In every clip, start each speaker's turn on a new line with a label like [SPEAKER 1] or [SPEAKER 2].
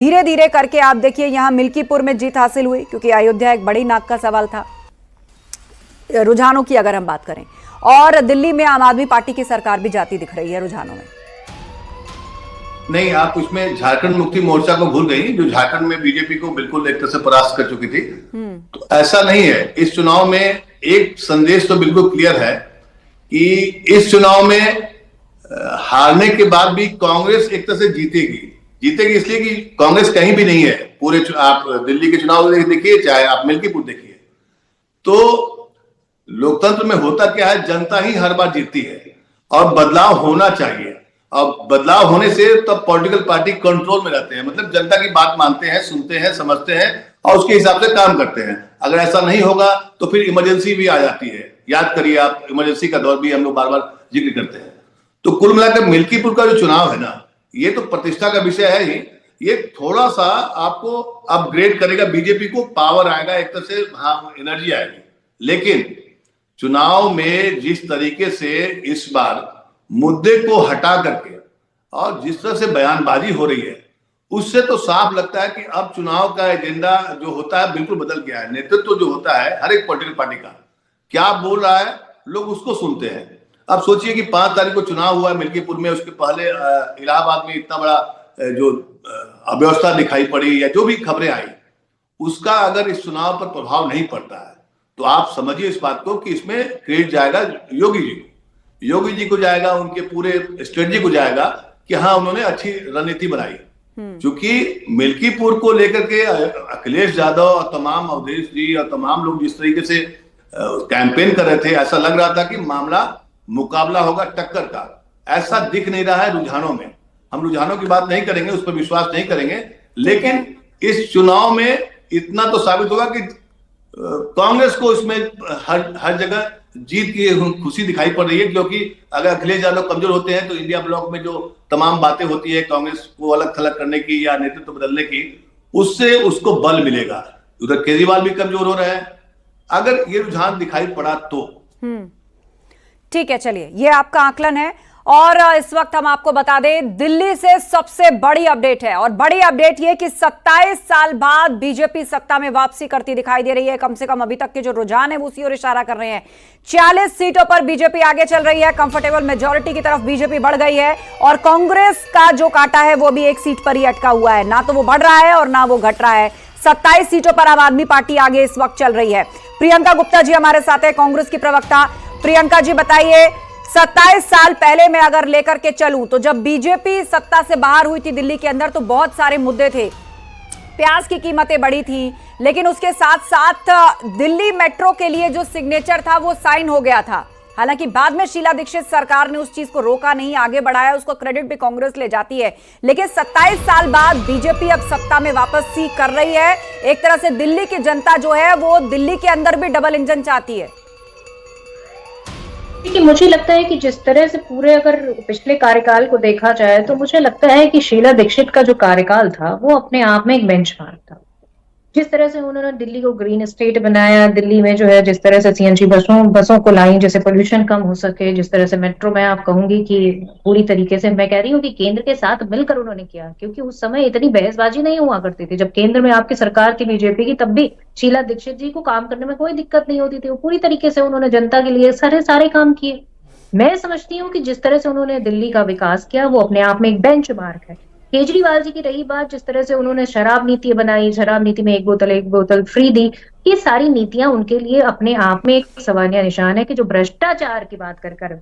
[SPEAKER 1] धीरे धीरे करके आप देखिए यहां मिल्कीपुर में जीत हासिल हुई, क्योंकि अयोध्या एक बड़ी नाक का सवाल था रुझानों की अगर हम बात करें। और दिल्ली में आम आदमी पार्टी की सरकार भी जाती दिख रही है रुझानों में।
[SPEAKER 2] नहीं, आप उसमें झारखंड मुक्ति मोर्चा को भूल गई, जो झारखंड में बीजेपी को बिल्कुल एक तरह से परास्त कर चुकी थी। तो ऐसा नहीं है। इस चुनाव में एक संदेश तो बिल्कुल क्लियर है कि इस चुनाव में हारने के बाद भी कांग्रेस एक तरह से जीतेगी इसलिए कि कांग्रेस कहीं भी नहीं है। पूरे आप दिल्ली के चुनाव देखिए, चाहे आप मिल्कीपुर देखिए, तो लोकतंत्र में होता क्या है, जनता ही हर बार जीतती है और बदलाव होना चाहिए। अब बदलाव होने से तब पॉलिटिकल पार्टी कंट्रोल में रहते हैं, मतलब जनता की बात मानते हैं, सुनते हैं, समझते हैं और उसके हिसाब से काम करते हैं। अगर ऐसा नहीं होगा तो फिर इमरजेंसी भी आ जाती है। याद करिए आप, इमरजेंसी का दौर भी हम लोग बार बार जिक्र करते हैं। तो कुल मिलाकर मिल्कीपुर का जो चुनाव है ना, ये तो प्रतिष्ठा का विषय है ही। ये थोड़ा सा आपको अपग्रेड करेगा, बीजेपी को पावर आएगा, एक तरह से हाँ एनर्जी आएगी। लेकिन चुनाव में जिस तरीके से इस बार मुद्दे को हटा करके और जिस तरह से बयानबाजी हो रही है, उससे तो साफ लगता है कि अब चुनाव का एजेंडा जो होता है बिल्कुल बदल गया है। नेतृत्व जो होता है हर एक पॉलिटिकल पार्टी का, क्या बोल रहा है लोग उसको सुनते हैं। अब सोचिए कि 5 तारीख को चुनाव हुआ मिल्कीपुर में, उसके पहले इलाहाबाद में इतना बड़ा जो अव्यवस्था दिखाई पड़ी या जो भी खबरें आई, उसका अगर इस चुनाव पर प्रभाव नहीं पड़ता है तो आप समझिए इस बात को कि इसमें क्रेडिट जाएगा योगी जी को जाएगा, उनके पूरे स्ट्रेटजी को जाएगा कि हाँ उन्होंने अच्छी रणनीति बनाई। क्योंकि मिल्कीपुर को लेकर के अखिलेश यादव और तमाम अवधेश जी और तमाम लोग जिस तरीके से कैंपेन कर रहे थे, ऐसा लग रहा था कि मामला मुकाबला होगा टक्कर का। ऐसा दिख नहीं रहा है रुझानों में। हम रुझानों की बात नहीं करेंगे, उस पर विश्वास नहीं करेंगे, लेकिन इस चुनाव में इतना तो साबित होगा कि कांग्रेस को इसमें हर जगह जीत की खुशी दिखाई पड़ रही है। क्योंकि अगर अखिलेश यादव कमजोर होते हैं तो इंडिया ब्लॉक में जो तमाम बातें होती है कांग्रेस को अलग थलग करने की या नेतृत्व बदलने की, उससे उसको बल मिलेगा। उधर केजरीवाल भी कमजोर हो रहे हैं। अगर ये रुझान दिखाई पड़ा तो
[SPEAKER 1] ठीक है, चलिए ये आपका आकलन है। और इस वक्त हम आपको बता दें दिल्ली से सबसे बड़ी अपडेट है, और बड़ी अपडेट ये कि 27 साल बाद बीजेपी सत्ता में वापसी करती दिखाई दे रही है। कम से कम अभी तक के जो रुझान है वो उसी ओर इशारा कर रहे हैं। 40 सीटों पर बीजेपी आगे चल रही है, कंफर्टेबल मेजॉरिटी की तरफ बीजेपी बढ़ गई है। और कांग्रेस का जो कांटा है वो भी एक सीट पर ही अटका हुआ है, ना तो वो बढ़ रहा है और ना वो घट रहा है। 27 सीटों पर आम आदमी पार्टी आगे इस वक्त चल रही है। प्रियंका गुप्ता जी हमारे साथ है, कांग्रेस की प्रवक्ता। प्रियंका जी बताइए, 27 साल पहले मैं अगर लेकर के चलूं तो जब बीजेपी सत्ता से बाहर हुई थी दिल्ली के अंदर तो बहुत सारे मुद्दे थे, प्याज की कीमतें बढ़ी थी, लेकिन उसके साथ साथ दिल्ली मेट्रो के लिए जो सिग्नेचर था वो साइन हो गया था। हालांकि बाद में शीला दीक्षित सरकार ने उस चीज को रोका नहीं, आगे बढ़ाया, उसको क्रेडिट भी कांग्रेस ले जाती है। लेकिन 27 साल बाद बीजेपी अब सत्ता में वापसी कर रही है। एक तरह से दिल्ली की जनता जो है वो दिल्ली के अंदर भी डबल इंजन चाहती है।
[SPEAKER 3] देखिए, मुझे लगता है कि जिस तरह से पूरे अगर पिछले कार्यकाल को देखा जाए तो मुझे लगता है कि शीला दीक्षित का जो कार्यकाल था वो अपने आप में एक बेंचमार्क था। जिस तरह से उन्होंने दिल्ली को ग्रीन स्टेट बनाया, दिल्ली में जो है जिस तरह से सीएनजी बसों को लाई जिससे पोल्यूशन कम हो सके, जिस तरह से मेट्रो में आप कहूंगी कि पूरी तरीके से मैं कह रही हूँ कि केंद्र के साथ मिलकर उन्होंने किया। क्योंकि उस समय इतनी बहसबाजी नहीं हुआ करती थी। जब केंद्र में आपकी सरकार थी बीजेपी की, तब भी शीला दीक्षित जी को काम करने में कोई दिक्कत नहीं होती थी। वो पूरी तरीके से उन्होंने जनता के लिए सारे काम किए। मैं समझती हूँ कि जिस तरह से उन्होंने दिल्ली का विकास किया वो अपने आप में एक बेंचमार्क है। केजरीवाल जी की रही बात, जिस तरह से उन्होंने शराब नीति बनाई, शराब नीति में एक बोतल फ्री दी, ये सारी नीतियां उनके लिए अपने आप में एक सवालिया निशान है कि जो भ्रष्टाचार की बात कर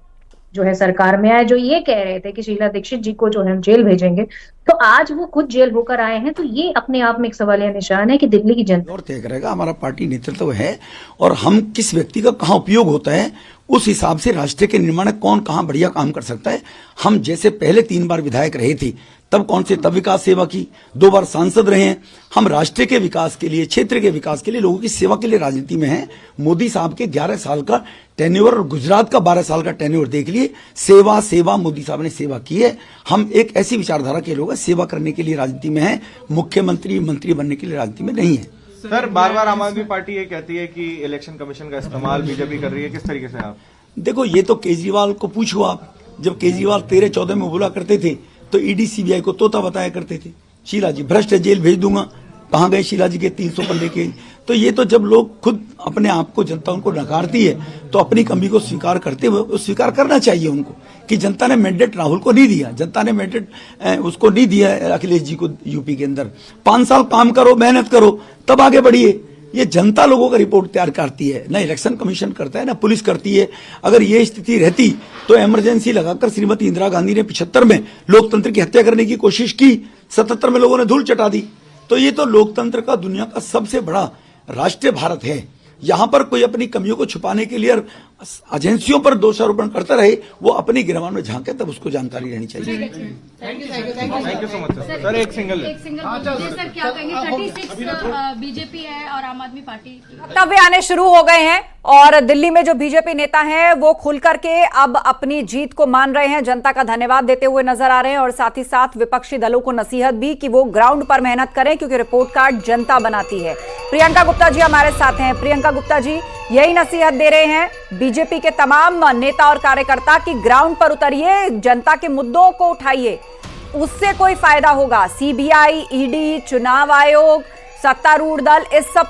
[SPEAKER 3] जो है सरकार में आए, जो ये कह रहे थे कि शीला दीक्षित जी को जो है जेल भेजेंगे, तो आज वो खुद जेल होकर आए हैं। तो ये अपने आप में एक सवालिया निशान है कि दिल्ली की जनता
[SPEAKER 4] और तय करेगा हमारा पार्टी नेतृत्व है और हम किस व्यक्ति का कहाँ उपयोग होता है, उस हिसाब से राष्ट्र के निर्माण में कौन कहाँ बढ़िया काम कर सकता है। हम जैसे पहले 3 बार विधायक रहे थे तब विकास सेवा की, 2 बार सांसद रहे हैं। हम राष्ट्र के विकास के लिए, क्षेत्र के विकास के लिए, लोगों की सेवा के लिए राजनीति में हैं। मोदी साहब के 11 साल का टेन्योर और गुजरात का 12 साल का टेन्योर देख लिए। सेवा मोदी साहब ने सेवा की है। हम एक ऐसी विचारधारा के लोग हैं, सेवा करने के लिए राजनीति में हैं, मुख्यमंत्री मंत्री बनने के लिए राजनीति में नहीं है।
[SPEAKER 5] सर, बार बार आम आदमी पार्टी ये कहती है कि इलेक्शन कमीशन का इस्तेमाल बीजेपी कर रही है, किस तरीके से आप?
[SPEAKER 4] देखो, ये तो केजरीवाल को पूछो आप। जब केजरीवाल 13-14 में बोला करते थे तो ईडी सीबीआई को तोता बताया करते थे। शीला जी भ्रष्ट है, जेल भेज दूंगा। कहाँ गए शीला जी के 300 पन्ने के? तो ये तो जब लोग खुद अपने आप को, जनता उनको नकारती है तो अपनी कमी को स्वीकार करते हुए स्वीकार करना चाहिए उनको कि जनता ने मैंडेट राहुल को नहीं दिया, जनता ने मैंडेट उसको नहीं दिया अखिलेश जी को यूपी के अंदर। 5 साल काम करो, मेहनत करो, तब आगे बढ़िए। ये जनता लोगों का रिपोर्ट तैयार करती है, ना इलेक्शन कमीशन करता है, ना पुलिस करती है। अगर ये स्थिति रहती तो इमरजेंसी लगाकर श्रीमती इंदिरा गांधी ने 75 में लोकतंत्र की हत्या करने की कोशिश की, 77 में लोगों ने धूल चटा दी। तो ये तो लोकतंत्र का दुनिया का सबसे बड़ा राष्ट्र भारत है। यहां पर कोई अपनी कमियों को छुपाने के लिए एजेंसियों पर दोषारोपण करता रहे, वो अपनी गिरवान में झांके, तब उसको जानकारी रहनी चाहिए।
[SPEAKER 5] Thank you so much sir. एक सिंगल
[SPEAKER 6] सर क्या कहेंगे? 36 बीजेपी है और आम आदमी पार्टी।
[SPEAKER 1] वक्तव्य आने शुरू हो गए हैं और दिल्ली में जो बीजेपी नेता हैं वो खुल करके अब अपनी जीत को मान रहे हैं, जनता का धन्यवाद देते हुए नजर आ रहे हैं और साथ ही साथ विपक्षी दलों को नसीहत भी कि वो ग्राउंड पर मेहनत करें क्योंकि रिपोर्ट कार्ड जनता बनाती है। प्रियंका गुप्ता जी हमारे साथ हैं। प्रियंका गुप्ता जी यही नसीहत दे रहे हैं बीजेपी के तमाम नेता और कार्यकर्ता कि ग्राउंड पर उतरिए, जनता के मुद्दों को उठाइए, उससे कोई फायदा होगा। सीबीआई, ईडी, चुनाव आयोग, सत्तारूढ़ दल, इस सब